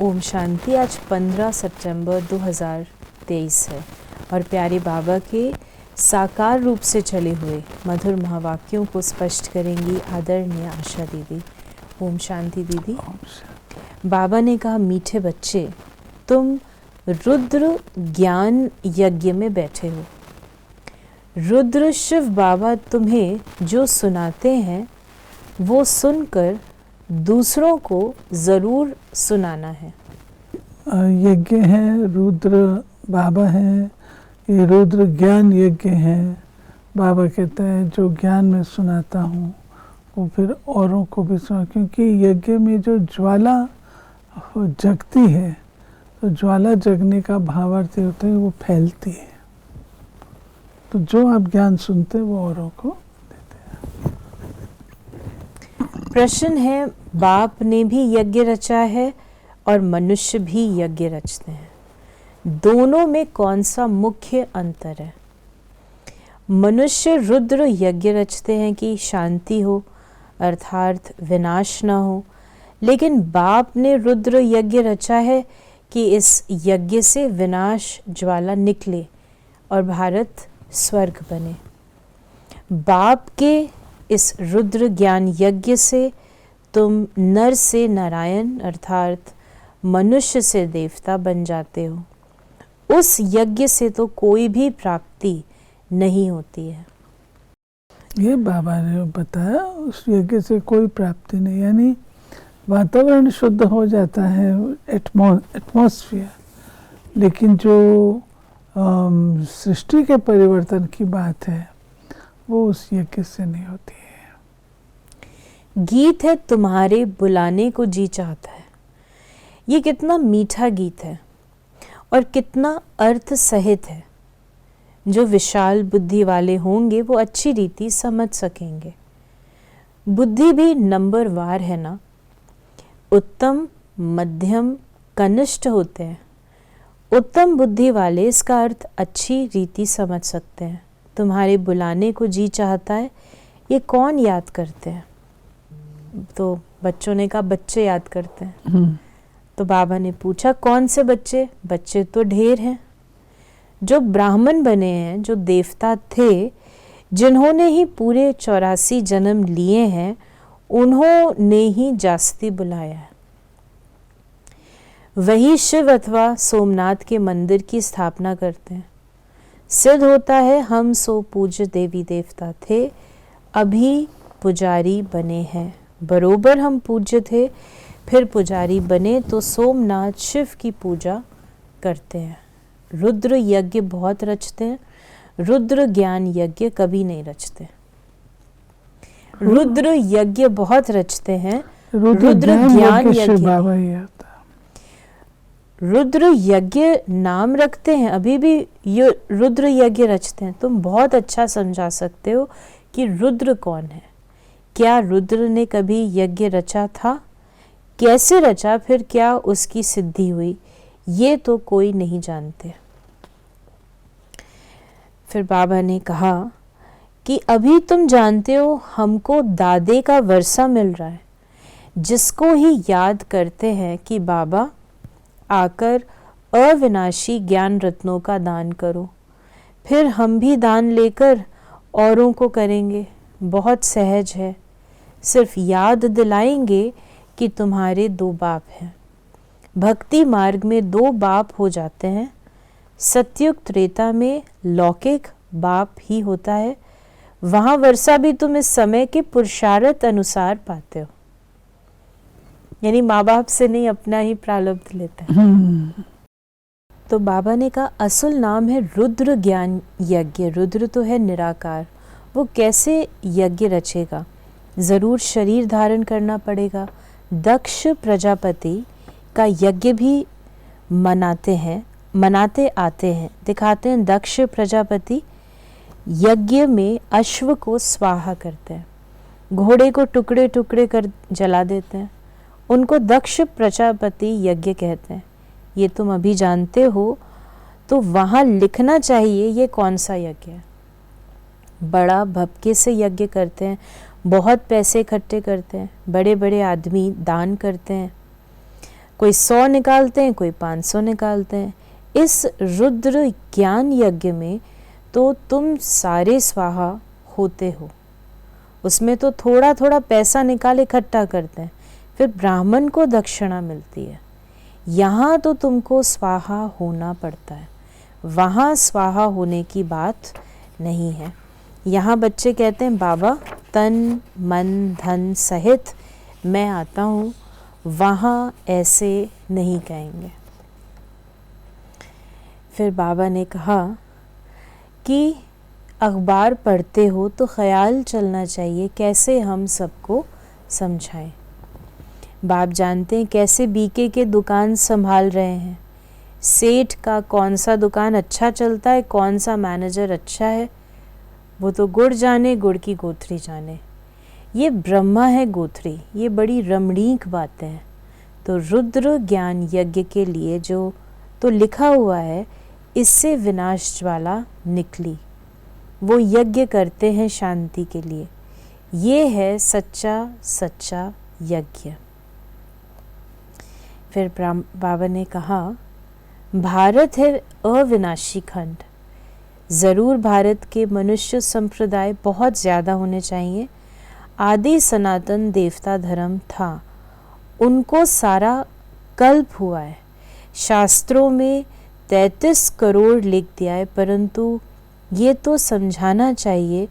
ओम शांति। आज 15 सितंबर 2023 है और प्यारे बाबा के साकार रूप से चले हुए मधुर महावाक्यों को स्पष्ट करेंगी आदरणीय आशा दीदी। ओम शांति दीदी। बाबा ने कहा, मीठे बच्चे, तुम रुद्र ज्ञान यज्ञ में बैठे हो। रुद्र शिव बाबा तुम्हें जो सुनाते हैं वो सुनकर दूसरों को ज़रूर सुनाना है। यज्ञ है, रुद्र बाबा हैं, ये रुद्र ज्ञान यज्ञ है। बाबा कहता है जो ज्ञान मैं सुनाता हूँ वो फिर औरों को भी सुना, क्योंकि यज्ञ में जो ज्वाला जगती है तो ज्वाला जगने का भावार्थ होता है वो फैलती है। तो जो आप ज्ञान सुनते हैं वो औरों को प्रश्न है, बाप ने भी यज्ञ रचा है और मनुष्य भी यज्ञ रचते हैं, दोनों में कौन सा मुख्य अंतर है? मनुष्य रुद्र यज्ञ रचते हैं कि शांति हो अर्थात विनाश न हो, लेकिन बाप ने रुद्र यज्ञ रचा है कि इस यज्ञ से विनाश ज्वाला निकले और भारत स्वर्ग बने। बाप के इस रुद्र ज्ञान यज्ञ से तुम नर से नारायण अर्थात मनुष्य से देवता बन जाते हो। उस यज्ञ से तो कोई भी प्राप्ति नहीं होती है। ये बाबा ने बताया, उस यज्ञ से कोई प्राप्ति नहीं, यानी वातावरण शुद्ध हो जाता है, एटमॉस्फेयर, लेकिन जो सृष्टि के परिवर्तन की बात है वो उस यज्ञ से नहीं होती है। गीत है तुम्हारे बुलाने को जी चाहता है। ये कितना मीठा गीत है और कितना अर्थ सहित है। जो विशाल बुद्धि वाले होंगे वो अच्छी रीति समझ सकेंगे। बुद्धि भी नंबरवार है ना, उत्तम, मध्यम, कनिष्ठ होते हैं। उत्तम बुद्धि वाले इसका अर्थ अच्छी रीति समझ सकते हैं। तुम्हारे बुलाने को जी चाहता है, ये कौन याद करते हैं? तो बच्चों ने कहा बच्चे याद करते हैं। तो बाबा ने पूछा कौन से बच्चे? बच्चे तो ढेर हैं। जो ब्राह्मण बने हैं, जो देवता थे, जिन्होंने ही पूरे 84 जन्म लिए हैं, उन्होंने ही जास्ती बुलाया है। वही शिव अथवा सोमनाथ के मंदिर की स्थापना करते हैं। सिद्ध होता है हम सो पूज्य देवी देवता थे, अभी पुजारी बने हैं। बरोबर हम पूज्य थे, फिर पुजारी बने तो सोमनाथ शिव की पूजा करते हैं। रुद्र यज्ञ बहुत रचते हैं, रुद्र ज्ञान यज्ञ कभी नहीं रचते। रुद्र यज्ञ बहुत रचते हैं, रुद्र ज्ञान यज्ञ रुद्र यज्ञ नाम रखते हैं, अभी भी ये रुद्र यज्ञ रचते हैं। तुम बहुत अच्छा समझा सकते हो कि रुद्र कौन है। क्या रुद्र ने कभी यज्ञ रचा था? कैसे रचा, फिर क्या उसकी सिद्धि हुई, ये तो कोई नहीं जानते। फिर बाबा ने कहा कि अभी तुम जानते हो हमको दादे का वर्षा मिल रहा है, जिसको ही याद करते हैं कि बाबा आकर अविनाशी ज्ञान रत्नों का दान करो। फिर हम भी दान लेकर औरों को करेंगे। बहुत सहज है, सिर्फ याद दिलाएंगे कि तुम्हारे 2 बाप हैं। भक्ति मार्ग में 2 बाप हो जाते हैं। सतयुग त्रेता में लौकिक बाप ही होता है। वहाँ वर्षा भी तुम इस समय के पुरुषार्थ अनुसार पाते हो, यानी माँ बाप से नहीं, अपना ही प्रारब्ध लेते हैं। तो बाबा ने कहा असल नाम है रुद्र ज्ञान यज्ञ। रुद्र तो है निराकार, वो कैसे यज्ञ रचेगा? ज़रूर शरीर धारण करना पड़ेगा। दक्ष प्रजापति का यज्ञ भी मनाते आते हैं। दिखाते हैं दक्ष प्रजापति यज्ञ में अश्व को स्वाहा करते हैं, घोड़े को टुकड़े टुकड़े कर जला देते हैं। उनको दक्ष प्रजापति यज्ञ कहते हैं। ये तुम अभी जानते हो, तो वहाँ लिखना चाहिए ये कौन सा यज्ञ है। बड़ा भपके से यज्ञ करते हैं, बहुत पैसे इकट्ठे करते हैं, बड़े बड़े आदमी दान करते हैं। कोई 100 निकालते हैं, कोई 500 निकालते हैं। इस रुद्र ज्ञान यज्ञ में तो तुम सारे स्वाहा होते हो, उसमें तो थोड़ा थोड़ा पैसा निकाल इकट्ठा करते हैं, फिर ब्राह्मण को दक्षिणा मिलती है। यहाँ तो तुमको स्वाहा होना पड़ता है, वहाँ स्वाहा होने की बात नहीं है। यहाँ बच्चे कहते हैं बाबा तन मन धन सहित मैं आता हूँ, वहाँ ऐसे नहीं कहेंगे। फिर बाबा ने कहा कि अखबार पढ़ते हो तो ख्याल चलना चाहिए कैसे हम सबको समझाएं। बाप जानते हैं कैसे बीके के दुकान संभाल रहे हैं, सेठ का कौन सा दुकान अच्छा चलता है, कौन सा मैनेजर अच्छा है, वो तो गुड़ जाने, गुड़ की गोथरी जाने। ये ब्रह्मा है गोथरी, ये बड़ी रमणीक बातें हैं। तो रुद्र ज्ञान यज्ञ के लिए जो तो लिखा हुआ है, इससे विनाश ज्वाला निकली, वो यज्ञ करते हैं शांति के लिए। ये है सच्चा सच्चा यज्ञ। फिर बाबा ने कहा भारत है अविनाशी खंड, ज़रूर भारत के मनुष्य संप्रदाय बहुत ज़्यादा होने चाहिए। आदि सनातन देवता धर्म था, उनको सारा कल्प हुआ है। शास्त्रों में 33 करोड़ लिख दिया है, परंतु ये तो समझाना चाहिए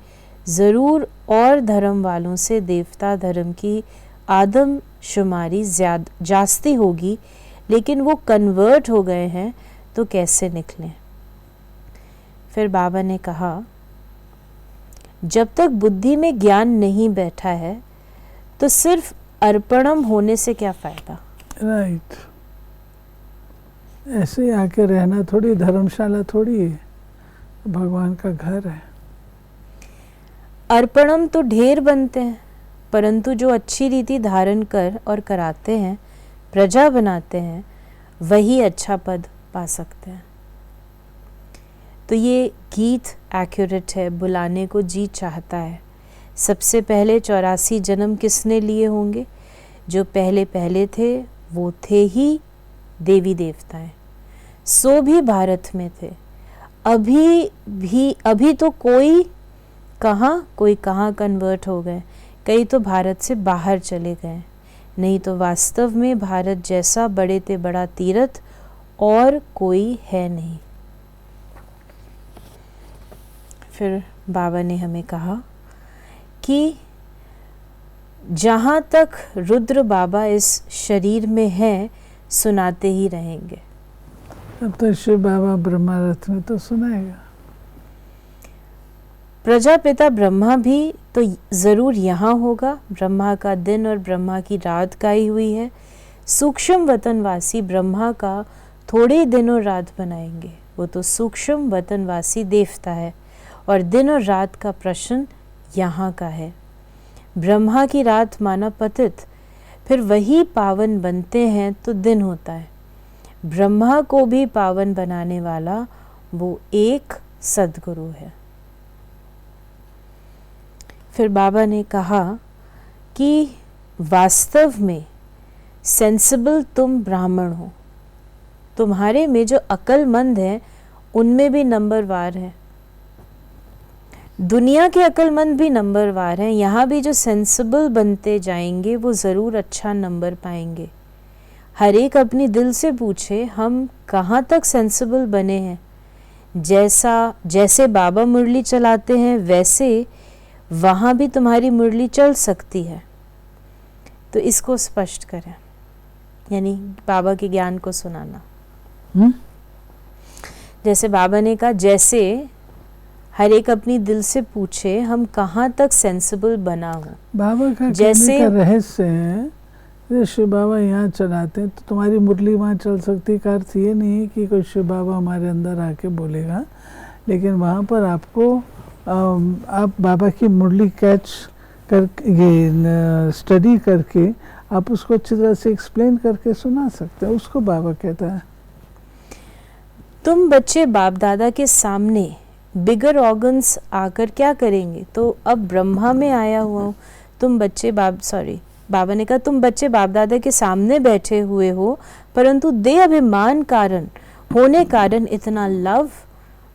ज़रूर और धर्म वालों से देवता धर्म की आदम शुमारी जास्ती होगी, लेकिन वो कन्वर्ट हो गए हैं तो कैसे निकलें। फिर बाबा ने कहा जब तक बुद्धि में ज्ञान नहीं बैठा है तो सिर्फ अर्पणम होने से क्या फ़ायदा। राइट, ऐसे आके रहना थोड़ी, धर्मशाला थोड़ी है, भगवान का घर है। अर्पणम तो ढेर बनते हैं, परंतु जो अच्छी रीति धारण कर और कराते हैं, प्रजा बनाते हैं, वही अच्छा पद पा सकते हैं। तो ये गीत एक्यूरेट है, बुलाने को जी चाहता है। सबसे पहले 84 जन्म किसने लिए होंगे? जो पहले पहले थे वो थे ही देवी देवताएं, सो भी भारत में थे। अभी तो कोई कहाँ कन्वर्ट हो गए, कई तो भारत से बाहर चले गए। नहीं तो वास्तव में भारत जैसा बड़े ते बड़ा तीर्थ और कोई है नहीं। फिर बाबा ने हमें कहा कि जहाँ तक रुद्र बाबा इस शरीर में हैं, सुनाते ही रहेंगे। तब तो शिव बाबा ब्रह्मा रथ में तो सुनाएगा। प्रजापिता ब्रह्मा भी तो ज़रूर यहाँ होगा। ब्रह्मा का दिन और ब्रह्मा की रात गाई हुई है। सूक्ष्म वतनवासी ब्रह्मा का थोड़े दिन और रात बनाएंगे, वो तो सूक्ष्म वतनवासी देवता है, और दिन और रात का प्रश्न यहाँ का है। ब्रह्मा की रात माना पतित, फिर वही पावन बनते हैं तो दिन होता है। ब्रह्मा को भी पावन बनाने वाला वो एक सद्गुरु है। फिर बाबा ने कहा कि वास्तव में सेंसिबल तुम ब्राह्मण हो, तुम्हारे में जो अक्लमंद हैं उनमें भी नंबरवार है, दुनिया के अक्लमंद भी नंबरवार हैं। यहाँ भी जो सेंसिबल बनते जाएंगे वो ज़रूर अच्छा नंबर पाएंगे। हर एक अपनी दिल से पूछे हम कहाँ तक सेंसिबल बने हैं। जैसे बाबा मुरली चलाते हैं वैसे वहाँ भी तुम्हारी मुरली चल सकती है। तो इसको स्पष्ट करें, यानी बाबा के ज्ञान को सुनाना। जैसे बाबा ने कहा, जैसे हर एक अपनी दिल से पूछे हम कहाँ तक सेंसिबल बना हूँ। बाबा का जैसे का रहस्य है, जैसे शिव बाबा यहाँ चलाते हैं तो तुम्हारी मुरली वहाँ चल सकती का अर्थ ये नहीं है कि कोई शिव बाबा हमारे अंदर आके बोलेगा, लेकिन वहाँ पर आपको आप बाबा की मुरली कैच कर ये स्टडी करके आप उसको अच्छी तरह से एक्सप्लेन करके सुना सकते हैं। उसको बाबा कहता है तुम बच्चे बाप दादा के सामने बिगर ऑर्गन्स आकर क्या करेंगे। तो अब ब्रह्मा में आया हुआ हूँ, तुम बच्चे बाबा ने कहा तुम बच्चे बाप दादा के सामने बैठे हुए हो, परंतु देह अभिमान कारण होने कारण इतना लव,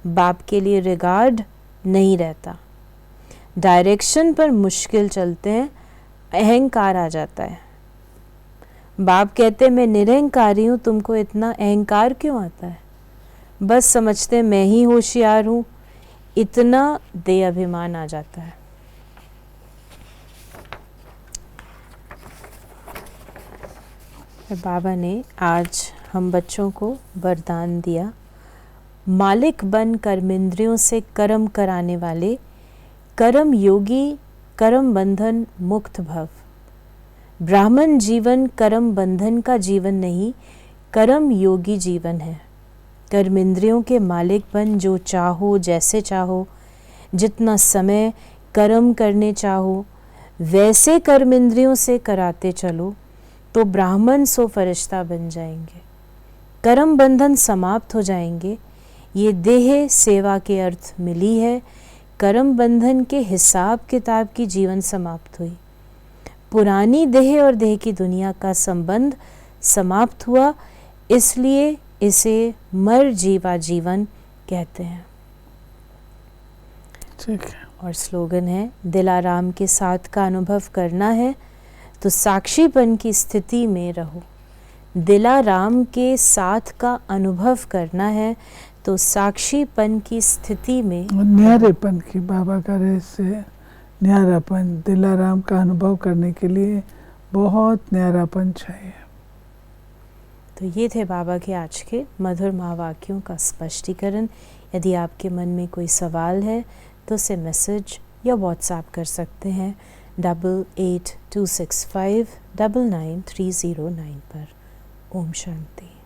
बाप के लिए रिगार्ड नहीं रहता। डायरेक्शन पर मुश्किल चलते हैं, अहंकार आ जाता है। बाप कहते मैं निरहंकारी हूँ, तुमको इतना अहंकार क्यों आता है? बस समझते मैं ही होशियार हूँ, इतना देह अभिमान आ जाता है। बाबा ने आज हम बच्चों को वरदान दिया, मालिक बन कर्मेंद्रियों से कर्म कराने वाले, कर्म योगी, कर्म बंधन मुक्त भव। ब्राह्मण जीवन कर्म बंधन का जीवन नहीं, कर्म योगी जीवन है। कर्मेंद्रियों के मालिक बन, जो चाहो जैसे चाहो, जितना समय कर्म करने चाहो वैसे कर्मेंद्रियों से कराते चलो तो ब्राह्मण सो फरिश्ता बन जाएंगे। कर्म बंधन समाप्त हो जाएंगे। ये देह सेवा के अर्थ मिली है, कर्म बंधन के हिसाब किताब की जीवन समाप्त हुई। पुरानी देह और देह की दुनिया का संबंध समाप्त हुआ, इसलिए इसे मर जीवा जीवन कहते हैं। ठीक है। और स्लोगन है, दिलाराम के साथ का अनुभव करना है तो साक्षीपन की स्थिति में रहो। दिलाराम के साथ का अनुभव करना है तो साक्षीपन की स्थिति में, न्यारेपन की बाबा का रहस्य, न्यारापन, दिलाराम का अनुभव करने के लिए बहुत न्यारापन चाहिए। तो ये थे बाबा के आज के मधुर महावाक्यों का स्पष्टीकरण। यदि आपके मन में कोई सवाल है तो उसे मैसेज या व्हाट्सएप कर सकते हैं 8826599309 पर। ओम शांति।